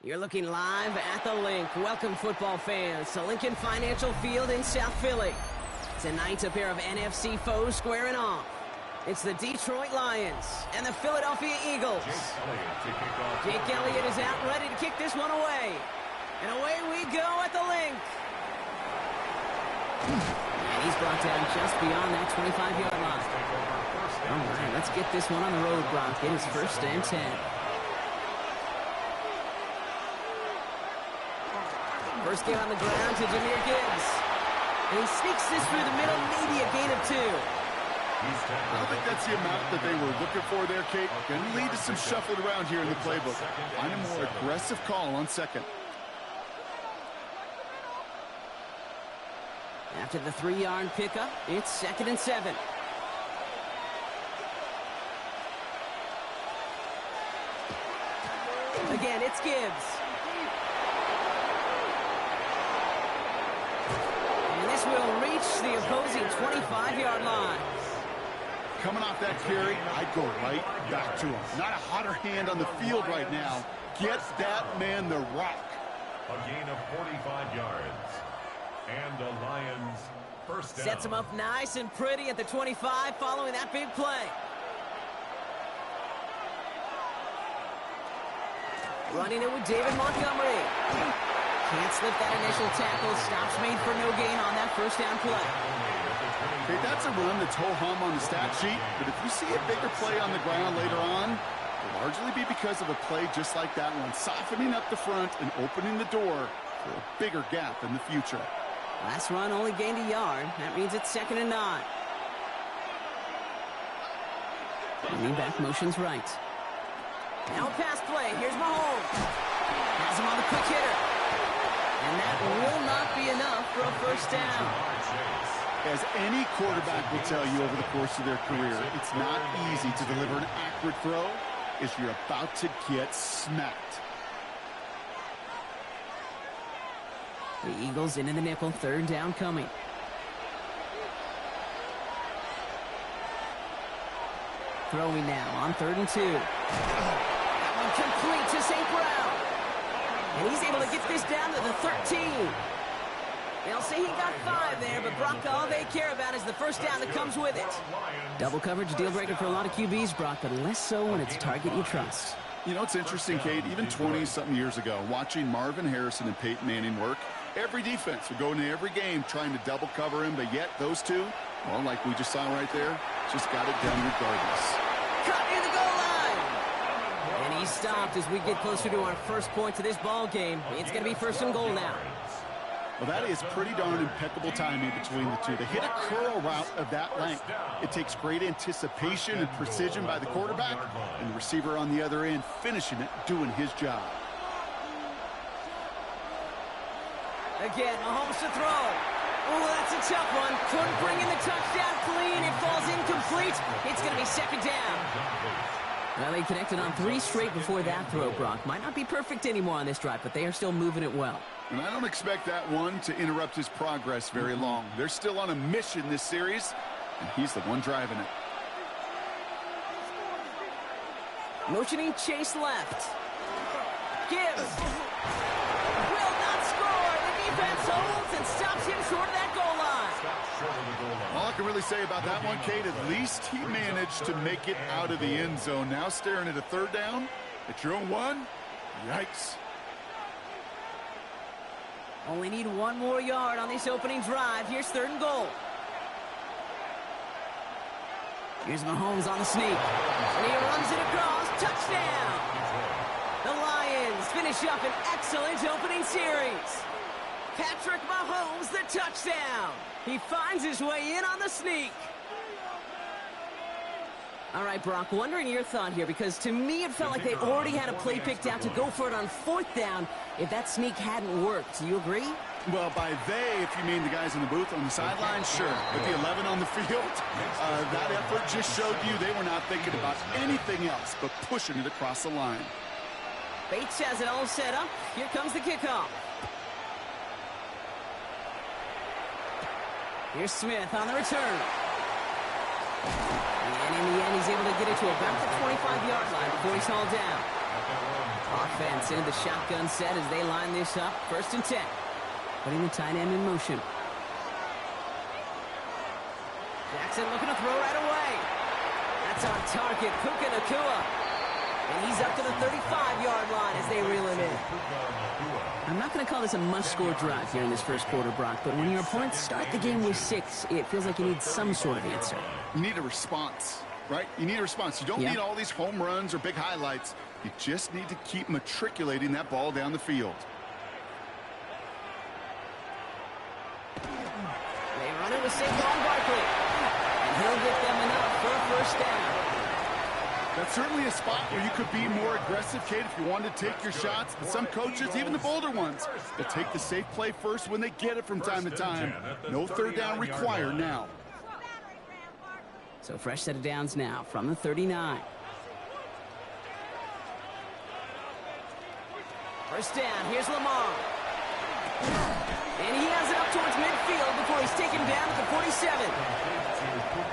You're looking live at the Link. Welcome, football fans, to Lincoln Financial Field in South Philly. Tonight, a pair of NFC foes squaring off. It's the Detroit Lions and the Philadelphia Eagles. Jake Elliott is out ready to kick this one away. And away we go at the Link. And he's brought down just beyond that 25-yard line. All right, let's get this one on the road, Brock. It is 1st and 10. First game on the ground to Jahmyr Gibbs. And he sneaks this through the middle, maybe a gain of 2. I don't think that's the amount that they were looking for there, Kate. Going to lead to some shuffling around here in the playbook. Find a more aggressive call on second. After the 3-yard pickup, it's 2nd and 7. Again, it's Gibbs. And this will reach the opposing 25-yard line. Coming off that carry, I'd go right back to him. Not a hotter hand on the field right now. Get that man the rock. A gain of 45 yards. And the Lions first down. Sets him up nice and pretty at the 25 following that big play. Running it with David Montgomery. Can't slip that initial tackle. Stops made for no gain on that first down play. Okay, that's a run that's ho-hum on the stat sheet, but if you see a bigger play on the ground later on, it'll largely be because of a play just like that one, softening up the front and opening the door for a bigger gap in the future. Last run only gained a yard. That means it's 2nd and 9. Lean back motions right. Now pass play. Here's Mahomes. Has him on the quick hitter. And that will not be enough for a first down. As any quarterback will tell you over the course of their career, it's not easy to deliver an accurate throw if you're about to get smacked. The Eagles into the nickel, 3rd down coming. Throwing now on 3rd and 2. That one complete to St. Brown. And he's able to get this down to the 13. They'll say he got 5 there, but Brock, all they care about is the first down that comes with it. Double coverage, deal breaker for a lot of QBs, Brock, but less so when it's a target you trust. You know, it's interesting, Kate, even 20-something years ago, watching Marvin Harrison and Peyton Manning work, every defense would go into every game trying to double cover him, but yet those two, well, like we just saw right there, just got it done regardless. Cut near the goal line. And he stopped as we get closer to our first point to this ball game. It's going to be 1st and goal now. Well, that is pretty darn impeccable timing between the two. To hit a curl route of that length, it takes great anticipation and precision by the quarterback, and the receiver on the other end finishing it, doing his job. Again, Mahomes to throw. Oh, that's a tough one. Couldn't bring in the touchdown clean. It falls incomplete. It's going to be 2nd down. Well, they connected on 3 straight before that throw, Brock. Might not be perfect anymore on this drive, but they are still moving it well. And I don't expect that one to interrupt his progress very long. They're still on a mission this series, and he's the one driving it. Motioning Chase left. Gibbs. Will not score. The defense holds and stops him short of that goal line. All I can really say about that one, Kate, at least he managed to make it out of the end zone. Now staring at a 3rd down at your own 1. Yikes. Only need 1 more yard on this opening drive. Here's 3rd and goal. Here's Mahomes on the sneak. And he runs it across. Touchdown! The Lions finish up an excellent opening series. Patrick Mahomes, the touchdown. He finds his way in on the sneak. All right, Brock, wondering your thought here, because to me it felt like they already had a play picked out to go for it on 4th down if that sneak hadn't worked. Do you agree? Well, by they, if you mean the guys in the booth on the sideline, sure. But the 11 on the field, that effort just showed you they were not thinking about anything else but pushing it across the line. Bates has it all set up. Here comes the kickoff. Here's Smith on the return. And in the end, he's able to get it to about the 25-yard line before he's hauled down. Offense into the shotgun set as they line this up. 1st and 10. Putting the tight end in motion. Jackson looking to throw right away. That's on target. Puka Nacua. And he's up to the 35-yard line as they reel him in. I'm not going to call this a must-score drive here in this first quarter, Brock, but when your opponents start the game with 6, it feels like you need some sort of answer. You need a response, right? You need a response. You don't need all these home runs or big highlights. You just need to keep matriculating that ball down the field. They run it with Saquon Barkley. And he'll get them enough for a 1st down. That's certainly a spot where you could be more aggressive, Kate, if you wanted to take your shots. But some coaches, even the bolder ones, they'll take the safe play first when they get it from time to time. No 3rd down required now. So fresh set of downs now from the 39. 1st down. Here's Lamar. And he has it up towards midfield before he's taken down at the 47.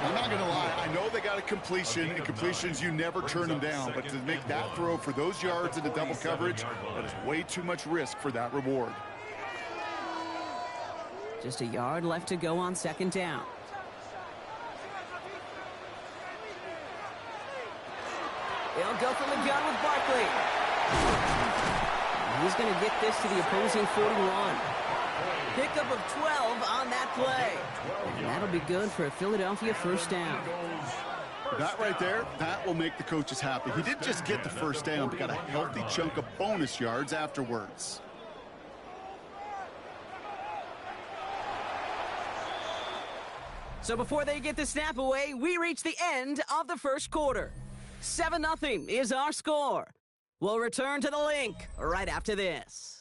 I'm not going to lie. I know they got a completion, and completions, you never turn them down. But to make that throw for those yards into double coverage, that is way too much risk for that reward. Just a yard left to go on 2nd down. They'll go from the gun with Barkley. He's going to get this to the opposing 41. Pickup of 12 on that play. And that'll be good for a Philadelphia 1st down. That right there, that will make the coaches happy. He didn't just get the 1st down, but got a healthy chunk of bonus yards afterwards. So before they get the snap away, we reach the end of the first quarter. 7-0 is our score. We'll return to the link right after this.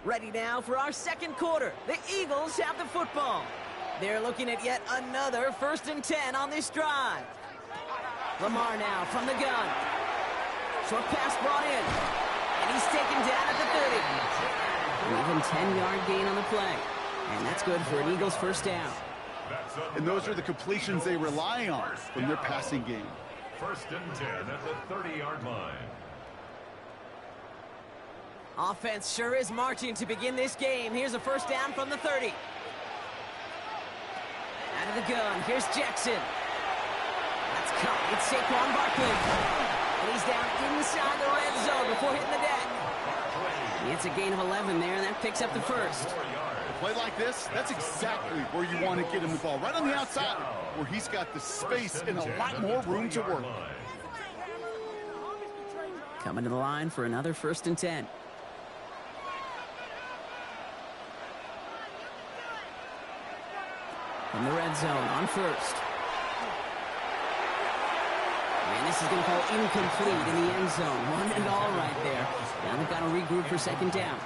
Ready now for our 2nd quarter. The Eagles have the football. They're looking at yet another 1st and 10 on this drive. Lamar now from the gun. Short pass brought in. And he's taken down at the 30. An even 10-yard gain on the play. And that's good for an Eagles 1st down. And those are the completions they rely on from their passing game. 1st and 10 at the 30-yard line. Offense sure is marching to begin this game. Here's a 1st down from the 30. Out of the gun, here's Jackson. That's caught. It's Saquon Barkley. And he's down inside the red zone before hitting the deck. It's a gain of 11 there, and that picks up the 1st. A play like this, that's exactly where you want to get him the ball. Right on the outside, where he's got the space and a lot more room to work. Coming to the line for another 1st and 10. From the red zone on 1st. And this is going to fall incomplete in the end zone. 1-and-all right there. Now they've got to regroup for 2nd down.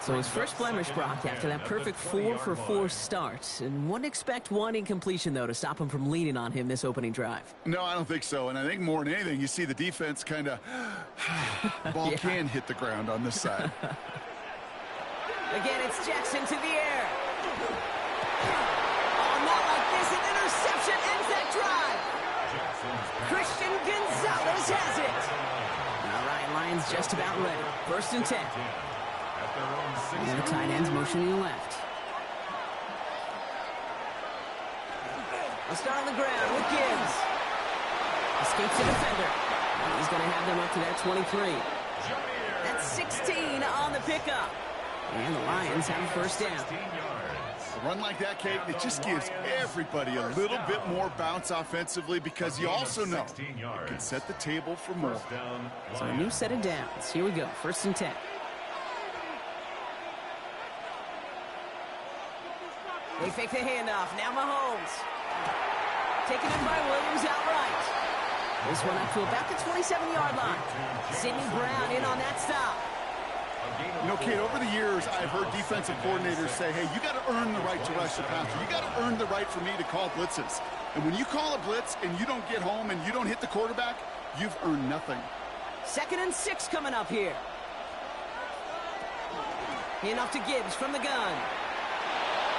So his first blemish, Brock, after that perfect 4-for-4 start. And wouldn't expect one incompletion, though, to stop him from leaning on him this opening drive. No, I don't think so. And I think more than anything, you see the defense kind of... ball can hit the ground on this side. Again, it's Jackson to the air. Oh, not like this. An interception ends that drive. Christian Gonzalez has it. All right, Lions just about ready. 1st and 10. And the tight end's motioning left. I'll start on the ground with Gibbs. Escapes the defender. And he's going to have them up to that 23. That's 16 on the pickup. And the Lions have a 1st down. A run like that, Kate, it just gives everybody a little bit more bounce offensively because you also know it can set the table for more. So a new set of downs. Here we go. 1st and 10. They fake the handoff. Now Mahomes. Taken in by Williams outright. This one up to about the 27-yard line. Sidney Brown in on that stop. You know, Kate, over the years, I've heard defensive coordinators say, hey, you got to earn the right to rush the passer. You got to earn the right for me to call blitzes. And when you call a blitz and you don't get home and you don't hit the quarterback, you've earned nothing. 2nd and 6 coming up here. Enough to Gibbs from the gun.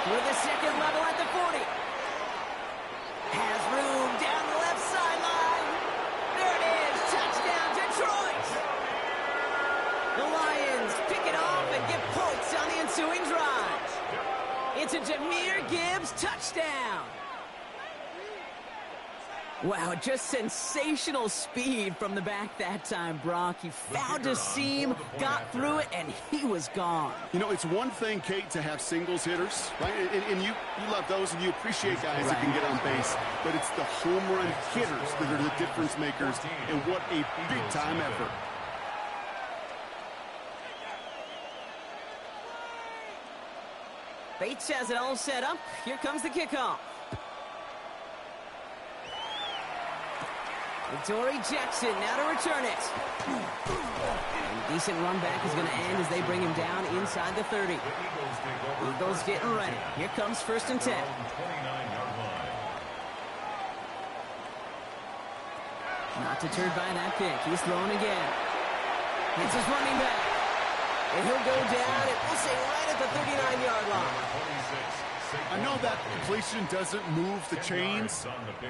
Through the second level at the 40. Has room down the left sideline. There it is. Touchdown, Detroit. The Lions pick it off and get points on the ensuing drive. It's a Jahmyr Gibbs touchdown. Wow, just sensational speed from the back that time, Brock. He found a seam, got through it, and he was gone. You know, it's one thing, Kate, to have singles hitters, right? And you love those, and you appreciate guys that can get on base. But it's the home run hitters that are the difference makers, and what a big-time effort. Bates has it all set up. Here comes the kickoff. Dory Jackson now to return it. And decent run back is going to end as they bring him down inside the 30. Eagles getting ready. Here comes 1st and 10. Not deterred by that pick. He's throwing again. Hits his running back. And he'll go down, and we'll say right at the 39-yard line. I know that completion doesn't move the chains.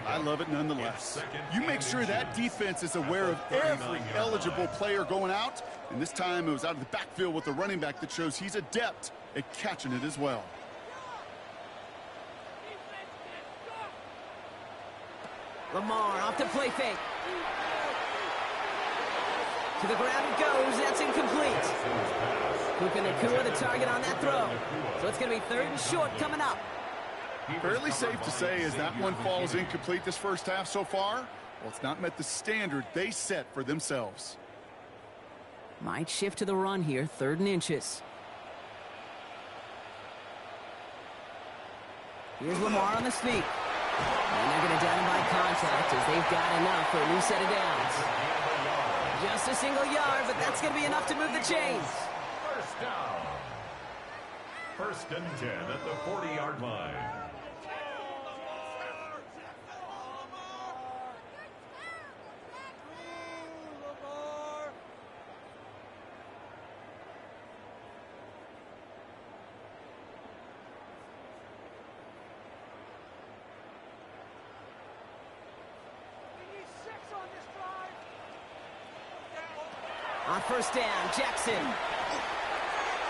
I love it nonetheless. You make sure that defense is aware of every eligible player going out. And this time it was out of the backfield with the running back that shows he's adept at catching it as well. Lamar off the play fake. To the ground it goes. That's incomplete. Puka Nacua the target on that throw. So it's going to be 3rd and short coming up. Fairly safe to say as that one falls incomplete this first half so far. Well, it's not met the standard they set for themselves. Might shift to the run here. 3rd and inches. Here's Lamar on the sneak. And they're going to down him by contact as they've got enough for a new set of downs. Just a single yard, but that's going to be enough to move the chains. First down. 1st and 10 at the 40-yard line. On 1st down, Jackson.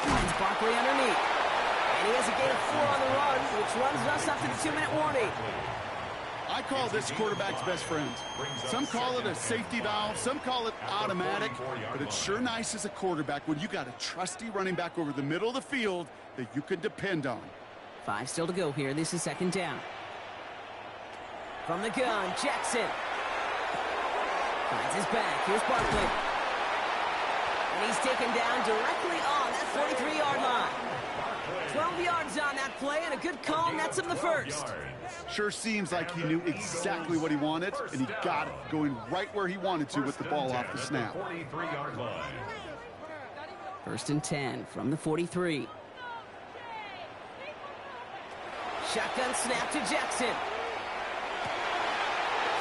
Finds Barkley underneath. And he has a gain of 4 on the run, which runs us up to the 2-minute warning. I call this quarterback's best friend. Some call it a safety valve, some call it automatic, but it's sure nice as a quarterback when you got a trusty running back over the middle of the field that you can depend on. 5 still to go here. This is 2nd down. From the gun, Jackson. Finds his back. Here's Barkley. And he's taken down directly on that 43-yard line. 12 yards on that play, and a good call nets him the first. Sure seems like he knew exactly what he wanted, and he got it going right where he wanted to with the ball off the snap. 43-yard line. 1st and 10 from the 43. Shotgun snap to Jackson.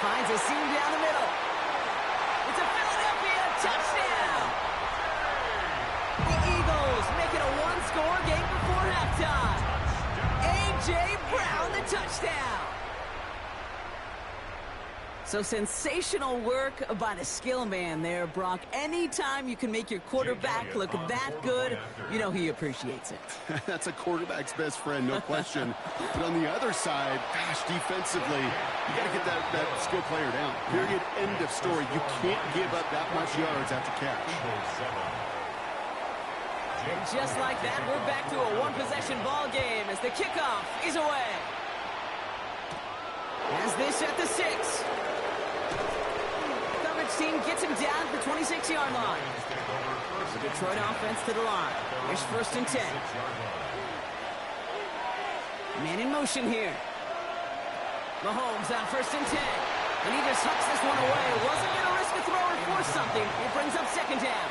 Finds a seam down the middle. It's a Philadelphia touchdown. The Eagles make it a one-score game before halftime. A.J. Brown, the touchdown. So sensational work by the skill man there, Brock. Anytime you can make your quarterback look that good, you know he appreciates it. That's a quarterback's best friend, no question. But on the other side, gosh, defensively, you got to get that skill player down. Period, end of story. You can't give up that much yards after catch. And just like that, we're back to a one-possession ball game as the kickoff is away. As this at the 6. Coverage team gets him down at the 26-yard line. The Detroit offense to the line. Here's 1st and 10. Man in motion here. Mahomes on 1st and 10. And he just hucks this one away. Wasn't going to risk a throw or force something. It brings up 2nd down.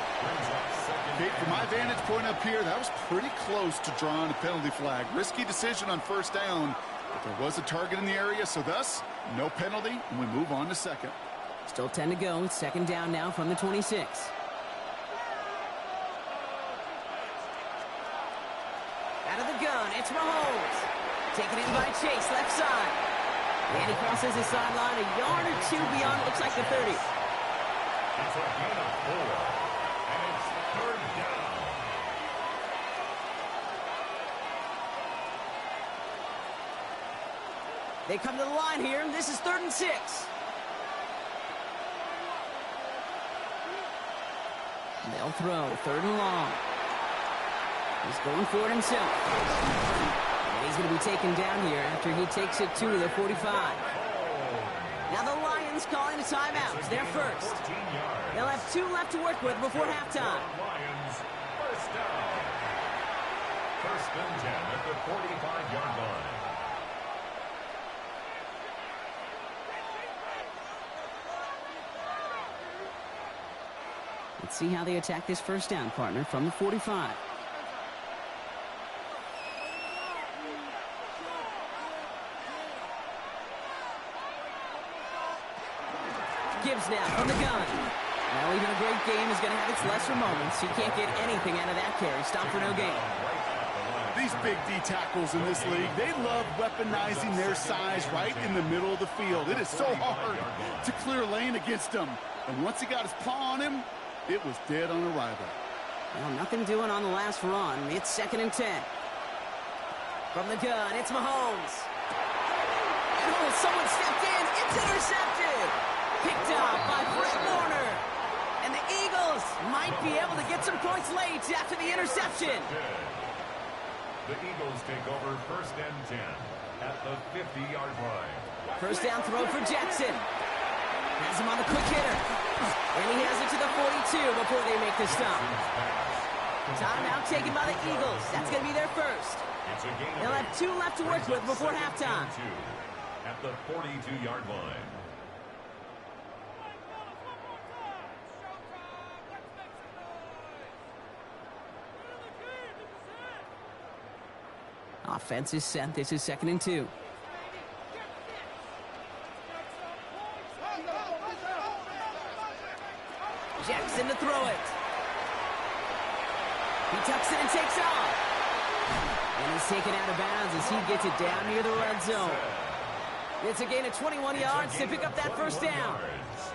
Okay, from my vantage point up here, that was pretty close to drawing a penalty flag. Risky decision on 1st down, but there was a target in the area, so thus, no penalty, and we move on to 2nd. Still 10 to go. 2nd down now from the 26. It's Mahomes. Taken in by Chase, left side. And he crosses the sideline a yard or two beyond, looks like the 30. It's a gain of 4. And it's third down. They come to the line here, and this is 3rd and 6. They'll throw, 3rd and long. He's going for it himself. And he's going to be taken down here after he takes it to the 45. Now the Lions calling a timeout. They're first. They'll have 2 left to work with before halftime. Lions, first down. 1st and 10 at the 45-yard line. Let's see how they attack this first down, partner, from the 45. Gibbs now from the gun. Now even a great game is going to have its lesser moments. He can't get anything out of that carry. Stop for no gain. These big D tackles in this league, they love weaponizing their size right in the middle of the field. It is so hard to clear a lane against them. And once he got his paw on him, it was dead on arrival. Well, nothing doing on the last run. It's 2nd and 10. From the gun, it's Mahomes. And oh, someone stepped in. It's intercepted. Picked up by Fred Warner. And the Eagles might be able to get some points late after the interception. The Eagles take over 1st and 10 at the 50-yard line. First down throw for Jackson. Has him on the quick hitter. And he has it to the 42 before they make the stop. Timeout taken by the Eagles. That's going to be their first. They'll have 2 left to work with before halftime. At the 42-yard line. Offense is set. This is 2nd and 2. Jackson to throw it. He tucks it and takes off. And he's taken out of bounds as he gets it down near the red zone. It's a gain of 21 yards to pick up that first down.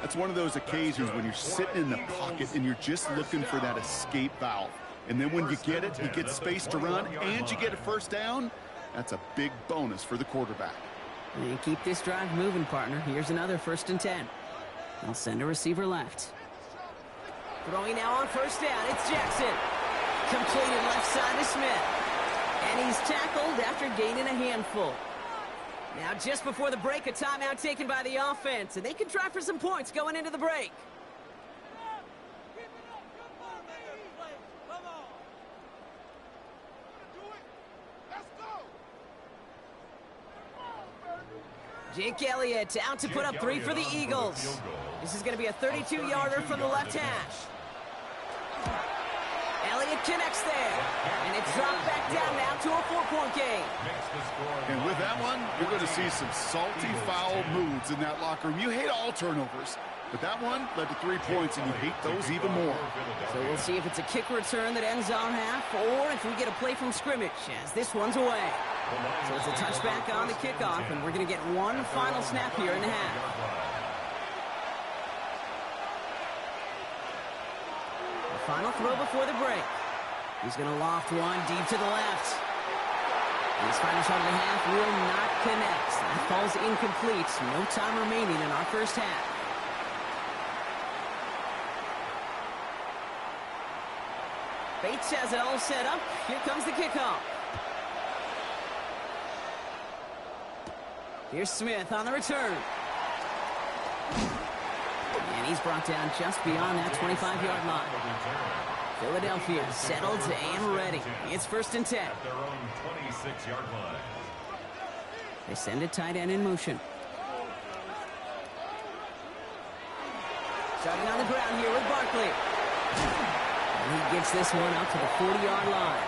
That's one of those occasions when you're sitting in the pocket and you're just looking for that escape valve. And then when you get it, you get space to run, and you get a first down. That's a big bonus for the quarterback. And keep this drive moving, partner. Here's another 1st and 10. They'll send a receiver left. Throwing now on first down. It's Jackson. Completed left side to Smith. And he's tackled after gaining a handful. Now just before the break, a timeout taken by the offense. And they can try for some points going into the break. Jake Elliott out to put up 3 for the Eagles. This is going to be a 32-yarder from the left hash. Elliott connects there. And it's dropped back down now to a 4-point game. And with that one, you're going to see some salty, foul moods in that locker room. You hate all turnovers. But that one led to 3 points, and you hate those even more. So we'll see if it's a kick return that ends our half, or if we get a play from scrimmage, as this one's away. So it's a touchback on the kickoff, and we're going to get one final snap here in the half. The final throw before the break. He's going to loft one deep to the left. This final shot of the half will not connect. That falls incomplete. No time remaining in our first half. Bates has it all set up. Here comes the kickoff. Here's Smith on the return. And he's brought down just beyond that 25-yard line. Philadelphia settled and ready. It's 1st and 10. At their own 26-yard line. They send a tight end in motion. Starting on the ground here with Barkley. And he gets this one up to the 40-yard line.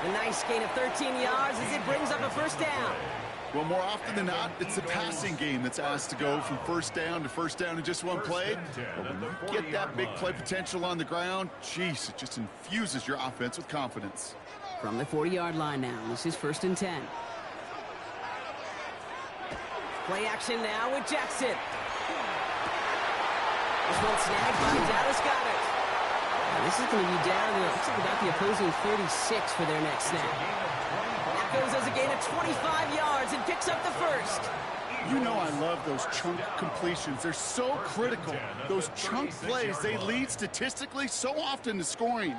A nice gain of 13 yards as it brings up a first down. Well, more often than not, it's the passing game that's asked to go from first down in just one play. But when you get that big play potential on the ground, geez, it just infuses your offense with confidence. From the 40-yard line now. This is 1st and 10. Play action now with Jackson. This one snagged by Dallas Goedert. Now this is going to be down to, looks like about the opposing 36 for their next snap. That goes as a gain of 25 yards and picks up the first. You know I love those chunk completions. They're so critical. Those chunk plays, they lead statistically so often to scoring.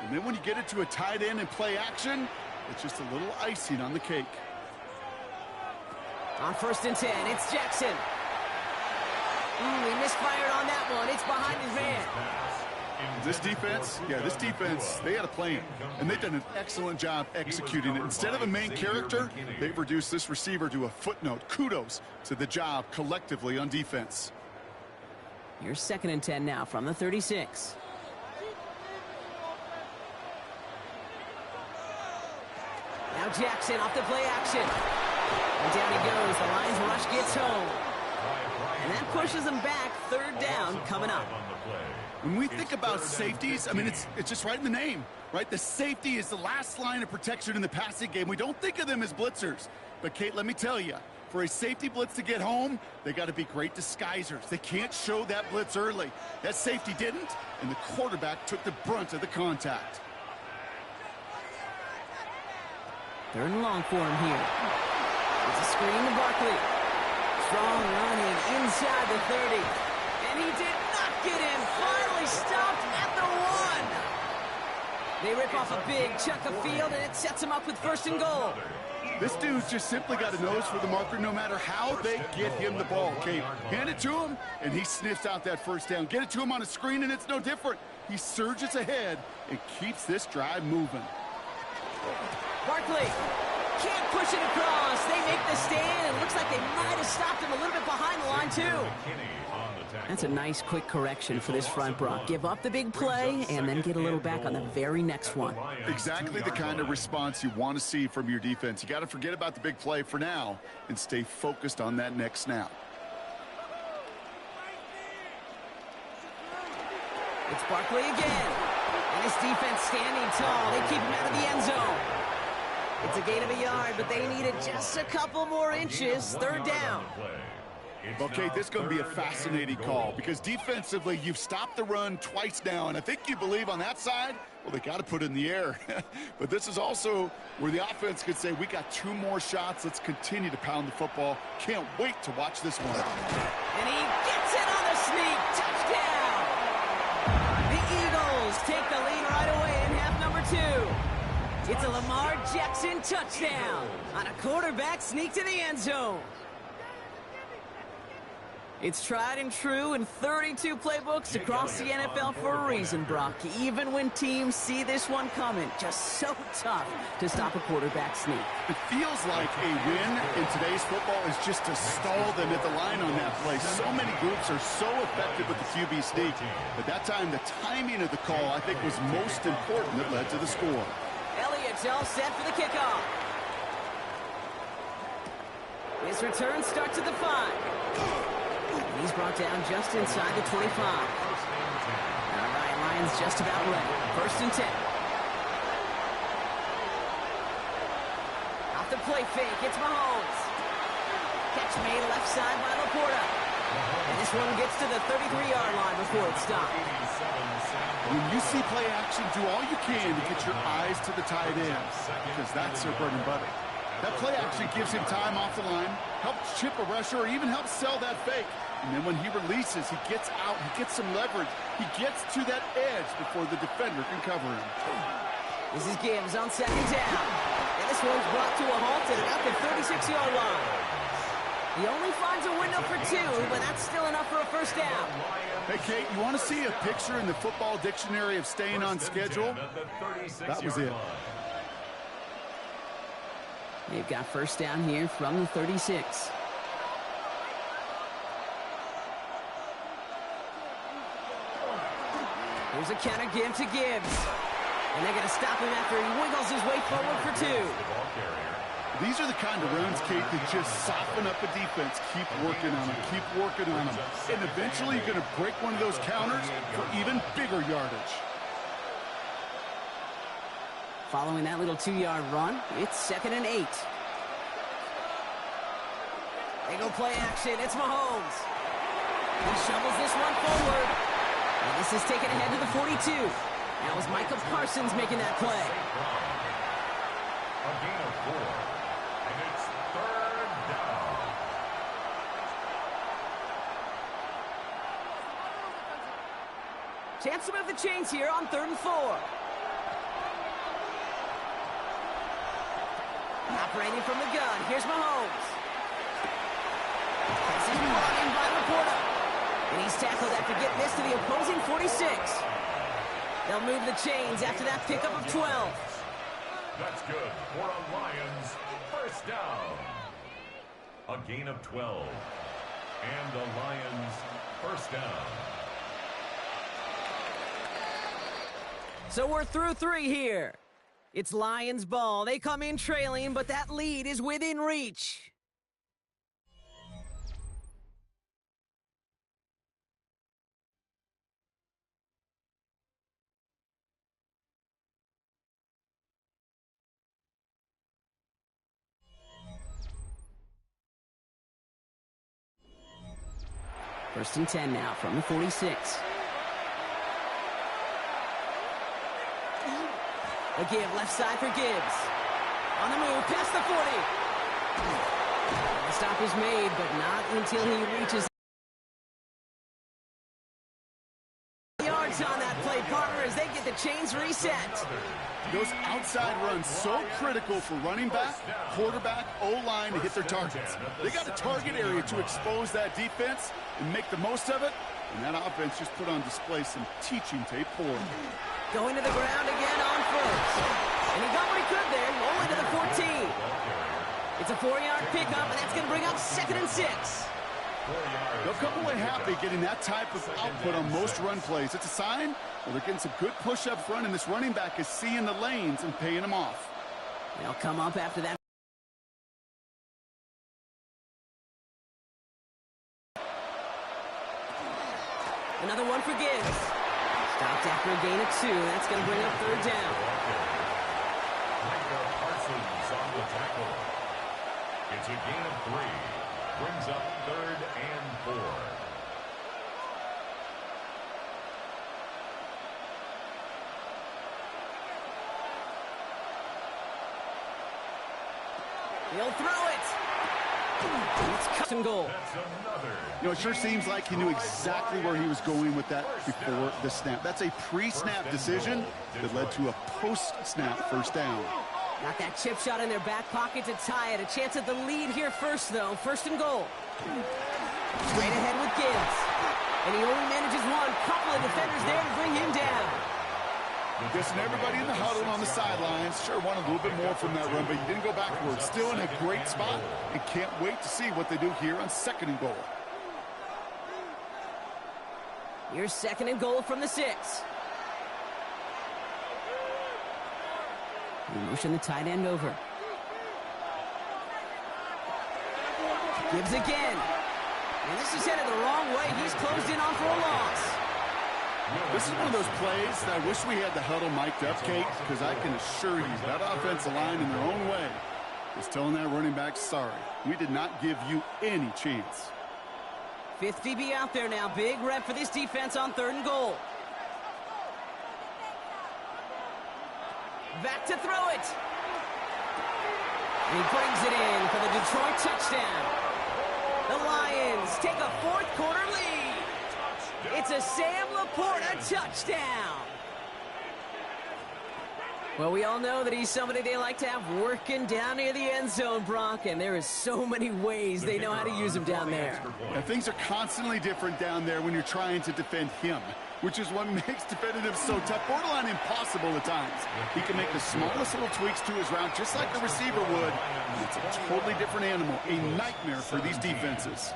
And then when you get it to a tight end and play action, it's just a little icing on the cake. On 1st and 10, it's Jackson. He misfired on that one. It's behind his man. This defense, they had a plan, and they've done an excellent job executing it. Instead of a main character, they've reduced this receiver to a footnote. Kudos to the job collectively on defense. Here's 2nd and 10 now from the 36. Now Jackson off the play action. And down he goes. The Lions rush gets home. And that pushes them back. 3rd down coming up. When we think about safeties, I mean, it's just right in the name, right? The safety is the last line of protection in the passing game. We don't think of them as blitzers. But, Kate, let me tell you, for a safety blitz to get home, they got to be great disguisers. They can't show that blitz early. That safety didn't, and the quarterback took the brunt of the contact. 3rd and long for him here. It's a screen to Barkley. Strong running inside the 30. And he did not get in. Finally stopped at the 1. They rip off a big chunk of field, and it sets him up with 1st and goal. This dude's just simply got a nose for the marker no matter how they get him the ball, Kate. Hand it to him, and he sniffs out that 1st down. Get it to him on a screen, and it's no different. He surges ahead and keeps this drive moving. Barkley can't push it across. They make the stand. It looks like they might have stopped him a little bit behind the line, too. That's a nice, quick correction for this front, Brock. Give up the big play and then get a little back on the very next one. Exactly the kind of response you want to see from your defense. You got to forget about the big play for now and stay focused on that next snap. It's Barkley again. And his defense standing tall. They keep him out of the end zone. It's a gain of a yard, but they needed just a couple more inches. 3rd down. Okay, this is going to be a fascinating call because defensively, you've stopped the run twice now, and I think you believe on that side, well, they got to put it in the air. But this is also where the offense could say, we got 2 more shots. Let's continue to pound the football. Can't wait to watch this one. And he gets it on the sneak. Touchdown! The Eagles take the lead right away in half number 2. It's a Lamar Jackson touchdown on a quarterback sneak to the end zone. It's tried and true in 32 playbooks across the NFL for a reason, Brock. Even when teams see this one coming, just so tough to stop a quarterback sneak. It feels like a win in today's football is just to stall them at the line on that play. So many groups are so effective with the QB sneak. But that time, the timing of the call, I think, was most important that led to the score. Elliott's all set for the kickoff. His return starts at the 5. He's brought down just inside the 25. All right, Lions just about ready. 1st and 10. Off the play fake, it's Mahomes. Catch made left side by Laporta. And this one gets to the 33-yard line before it's stopped. When you see play action, do all you can to get your eyes to the tight end because that's their bread and butter. That play action gives him time off the line, helps chip a rusher, or even helps sell that fake. And then when he releases, he gets out, he gets some leverage. He gets to that edge before the defender can cover him. This is Gibbs on 2nd down. And this one's brought to a halt at about the 36-yard line. He only finds a window for 2, but that's still enough for a 1st down. Hey, Kate, you want to see a picture in the football dictionary of staying on schedule? That was it. They've got 1st down here from the 36. Here's a counter give to Gibbs. And they're going to stop him after he wiggles his way forward for 2. These are the kind of runs, Kate, that just soften up a defense. Keep working on them. Keep working on them. And eventually you're going to break one of those counters for even bigger yardage. Following that little 2-yard run, it's 2nd and 8. They go play action. It's Mahomes. He shovels this one forward. And this is taken ahead to the 42. That was Micah Parsons making that play. A gain of 4. And it's 3rd down. Chance to move the chains here on 3rd and 4. Operating from the gun. Here's Mahomes. This is brought in by Laporta. And he's tackled after getting this to the opposing 46. They'll move the chains after that pickup of 12. That's good for a Lions 1st down. A gain of 12. And the Lions 1st down. So we're through 3 here. It's Lions ball. They come in trailing, but that lead is within reach. First and 10 now from the 46. A give left side for Gibbs. On the move, past the 40. The stop is made, but not until he reaches yards on that play, partner, as they get the chains reset. Those outside runs so critical for running back, quarterback, O-line to hit their targets. They got a target area to expose that defense and make the most of it, and that offense just put on display some teaching tape for them. Going to the ground again on first. And he got what he could there, only to the 14. It's a 4-yard pickup, and that's going to bring up 2nd and 6. They'll come away happy getting that type of output on most run plays. It's a sign, well, they're getting some good push up front, and this running back is seeing the lanes and paying them off. They'll come up after that. Another one for Gibbs. Stopped after a gain of 2. That's going to bring up 3rd down. Micah Parsons on the tackle. It's a gain of 3. Brings up 3rd and 4. He'll throw it. It's custom goal. That's another. You know, it sure seems like he knew exactly where he was going with that before the snap. That's a pre-snap decision that led to a post-snap 1st down. Got that chip shot in their back pocket to tie it. A chance at the lead here first, though. 1st and goal. Straight ahead with Gibbs. And he only manages one. Couple of defenders there to bring him down. Just everybody in the huddle on the sidelines sure wanted a little bit more from that run, but he didn't go backwards. Still in a great spot, and can't wait to see what they do here on 2nd and goal. Here's 2nd and goal from the 6. We motion the tight end over. Gibbs again. And this is headed the wrong way. He's closed in on for a loss. This is one of those plays that I wish we had the huddle mic'd up, Kate, because I can assure you that offensive line in their own way is telling that running back, sorry, we did not give you any chance. 5th DB out there now. Big rep for this defense on 3rd and goal. Back to throw it. And he brings it in for the Detroit touchdown. The Lions take a 4th quarter lead. It's a Sam Laporta touchdown. Well, we all know that he's somebody they like to have working down near the end zone, Brock, and there is so many ways they know how to use him down there. Yeah, things are constantly different down there when you're trying to defend him, which is what makes defending him so tough, borderline impossible at times. He can make the smallest little tweaks to his route, just like the receiver would. It's a totally different animal, a nightmare for these defenses.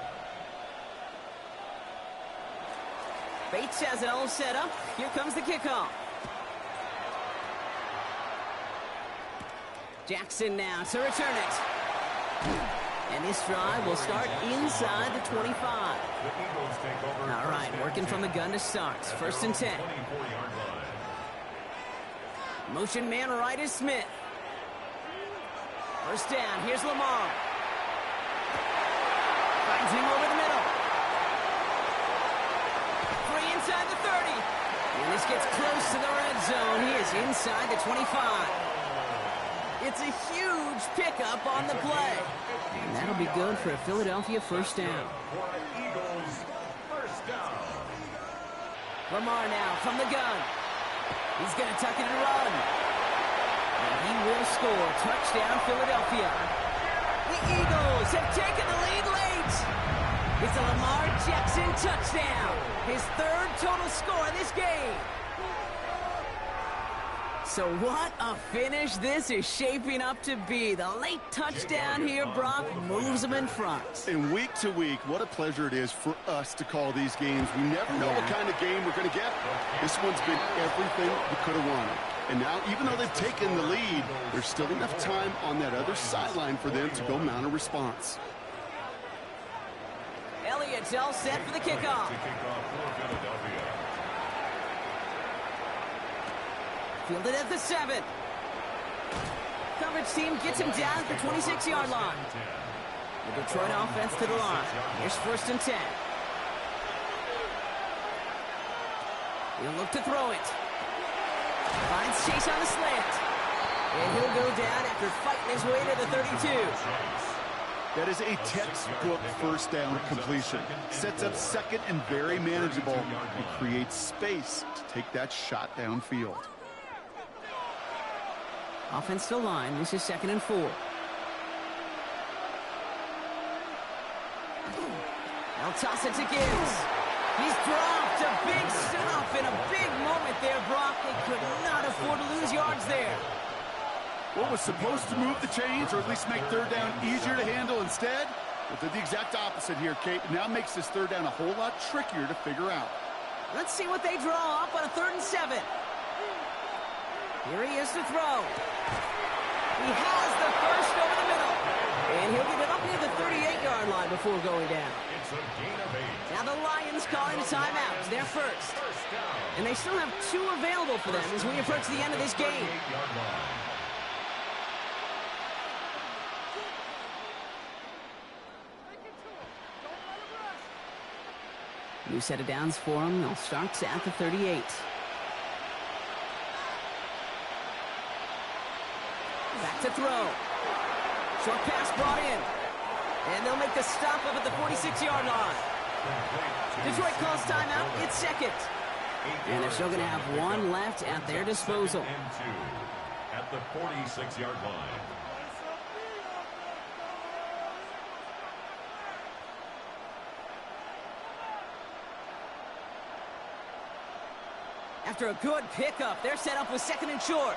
Bates has it all set up. Here comes the kickoff. Jackson now to return it. And this drive will start inside the 25. All right, working from the gun to start. 1st and 10. Motion man right is Smith. First down, here's Lamar. Finds him over the middle. Free inside the 30. And this gets close to the red zone. He is inside the 25. It's a huge pickup on the play. And that'll be good for a Philadelphia first down. Lamar now from the gun. He's going to tuck it and run. And he will score. Touchdown, Philadelphia. The Eagles have taken the lead late. It's a Lamar Jackson touchdown. His third total score in this game. So what a finish this is shaping up to be. The late touchdown here, Brock, moves them in front. And week to week, what a pleasure it is for us to call these games. We never know what kind of game we're going to get. This one's been everything we could have wanted. And now, even though they've taken the lead, there's still enough time on that other sideline for them to go mount a response. Elliott's all set for the kickoff. Fielded at the 7. Coverage team gets him down at the 26-yard line. The Detroit offense to the line. Here's first and 10. He'll look to throw it. Finds Chase on the slant. And he'll go down after fighting his way to the 32. That is a textbook first down completion. Sets up second and very manageable. It creates space to take that shot downfield. Offense to line. This is 2nd and 4. They'll toss it to Gibbs. He's dropped a big stop in a big moment there, Brock. They could not afford to lose yards there. What was supposed to move the chains, or at least make third down easier to handle instead? Well, did the exact opposite here, Kate. It now makes this third down a whole lot trickier to figure out. Let's see what they draw up on a 3rd and 7. Here he is to throw. He has the first over the middle. And he'll get it up near the 38-yard line before going down. It's a gain of 8. Now the Lions calling a timeout. They're first. And they still have 2 available for them as we approach the end of this game. New set of downs for them. They'll start at the 38. Back to throw. Short pass brought in. And they'll make the stop up at the 46-yard line. Detroit calls timeout. It's 2nd. And they're still going to have 1 left at their disposal. At the 46-yard line. After a good pickup, they're set up with 2nd and short.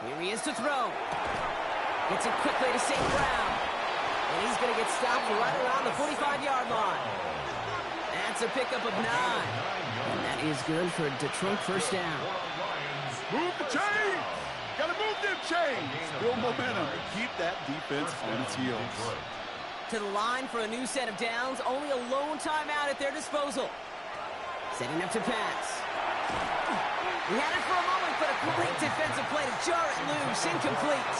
Here he is to throw. Gets it quickly to St. Brown. And he's going to get stopped right around the 45-yard line. That's a pickup of 9. And that is good for a Detroit first down. Move the chains! Gotta move them chains! Build momentum. Keep that defense on its heels. To the line for a new set of downs. Only a lone timeout at their disposal. Setting up to pass. He had it for a moment, but a great defensive play to jar it loose. Incomplete.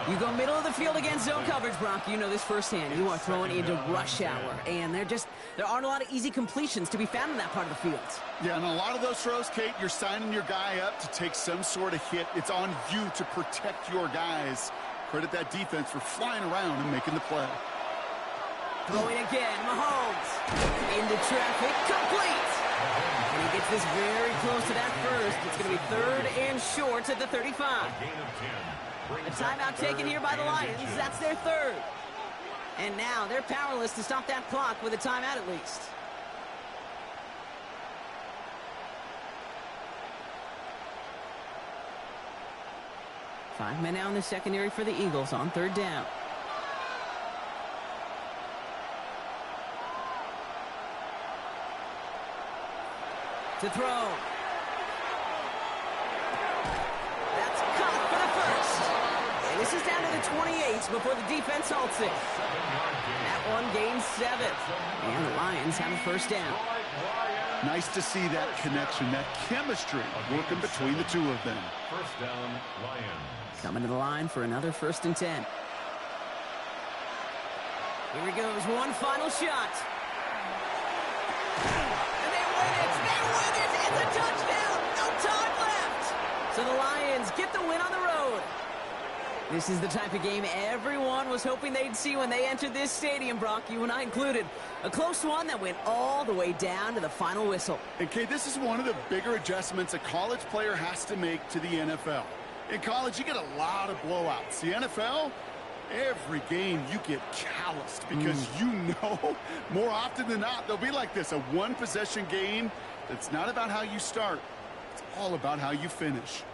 You go middle of the field against zone coverage, Brock. You know this firsthand. You are throwing into rush hour. And there aren't a lot of easy completions to be found in that part of the field. Yeah, and a lot of those throws, Kate, you're signing your guy up to take some sort of hit. It's on you to protect your guys. Credit that defense for flying around and making the play. Throwing again, Mahomes. Into traffic, complete. And he gets this very close to that first. It's going to be 3rd and short at the 35. A timeout taken here by the Lions. That's their 3rd. And now they're powerless to stop that clock with a timeout at least. Five men now in the secondary for the Eagles on 3rd down. To throw. That's caught for the first. And this is down to the 28 before the defense halts it. That one gains 7. And the Lions have a first down. Nice to see that connection, that chemistry working between the two of them. First down, Lions. Coming to the line for another 1st and 10. Here he goes, one final shot. And they win it! They win it! It's a touchdown! No time left! So the Lions get the win on the road. This is the type of game everyone was hoping they'd see when they entered this stadium, Brock, you and I included. A close one that went all the way down to the final whistle. And, Kate, this is one of the bigger adjustments a college player has to make to the NFL. In college, you get a lot of blowouts. The NFL, every game you get calloused because you know more often than not they'll be like this, a one-possession game that's not about how you start. It's all about how you finish.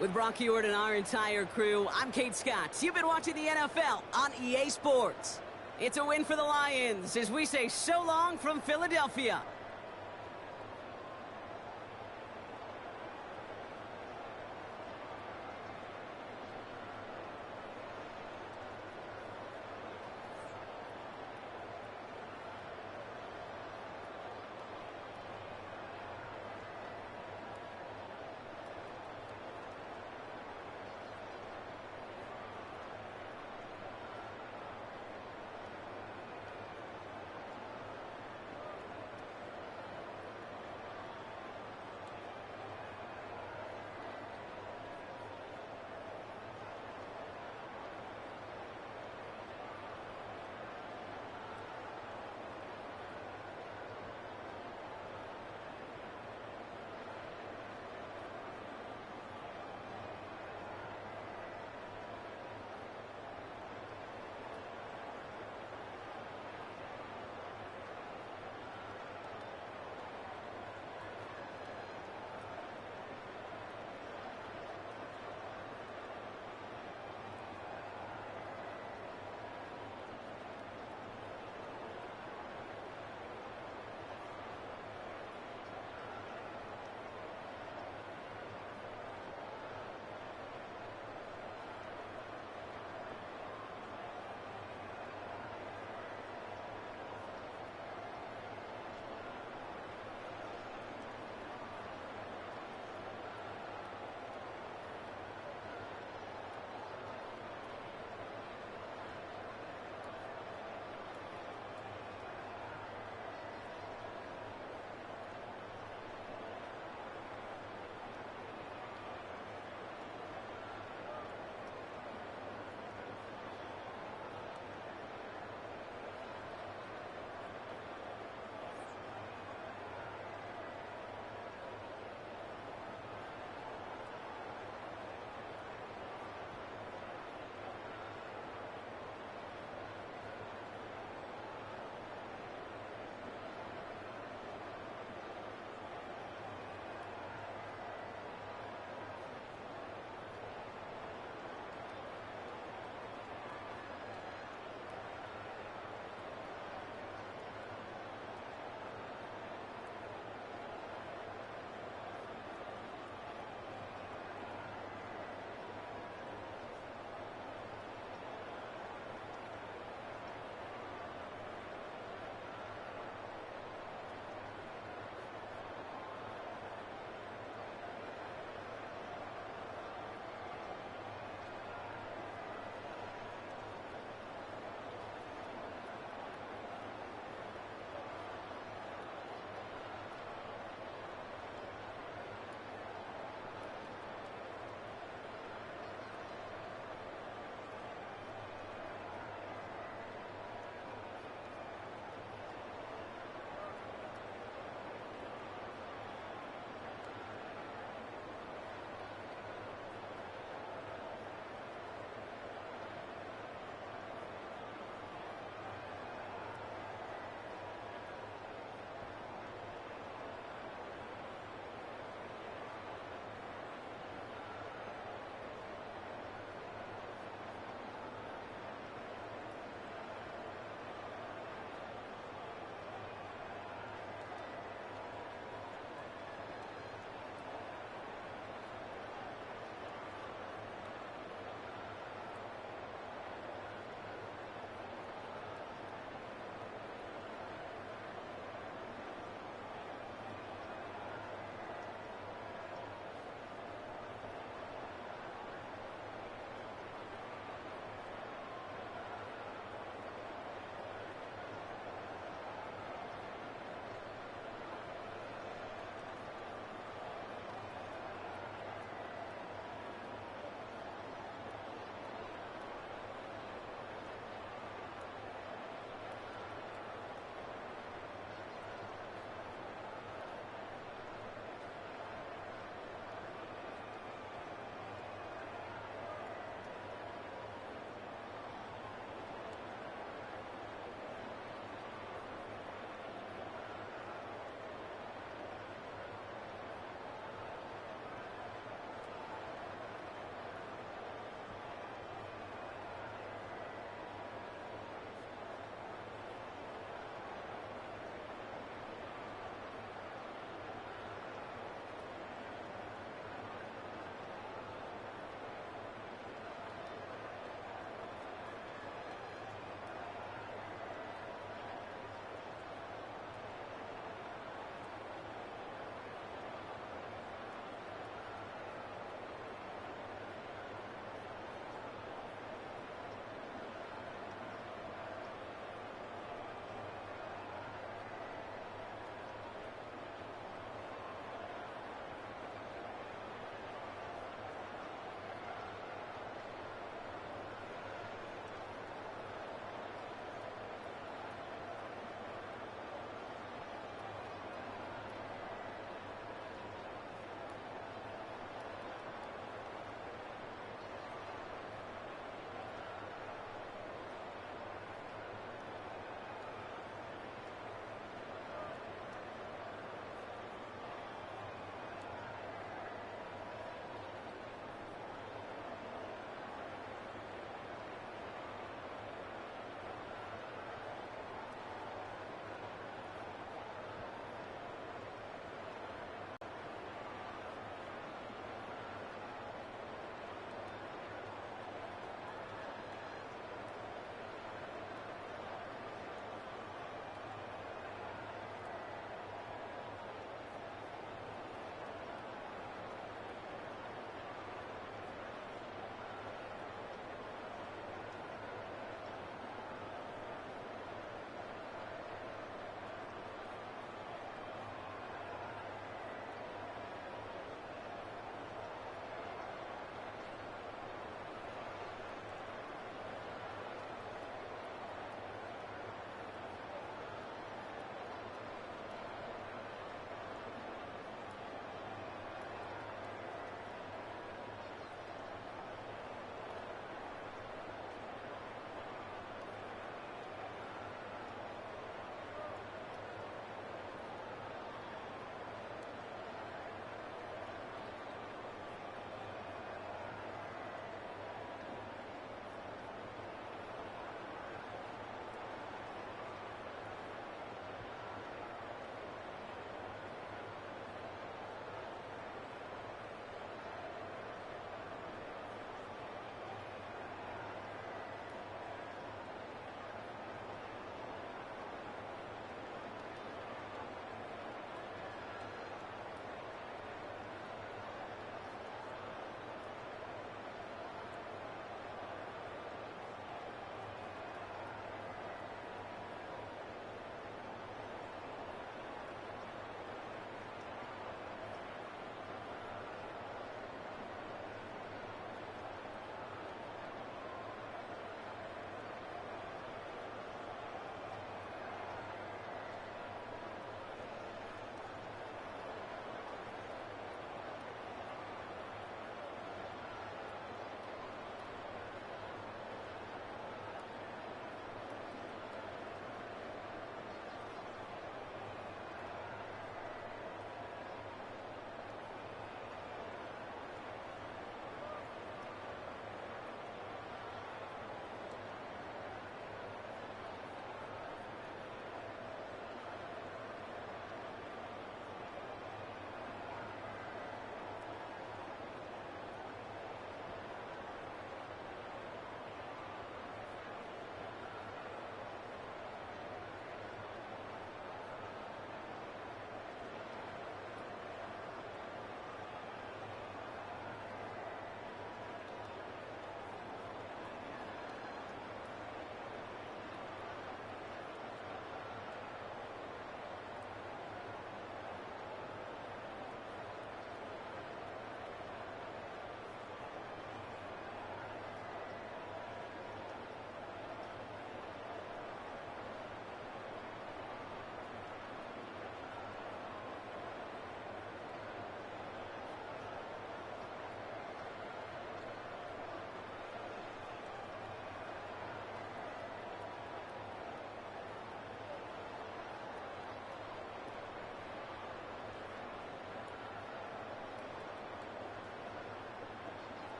With Brock Huard and our entire crew, I'm Kate Scott. You've been watching the NFL on EA Sports. It's a win for the Lions as we say so long from Philadelphia.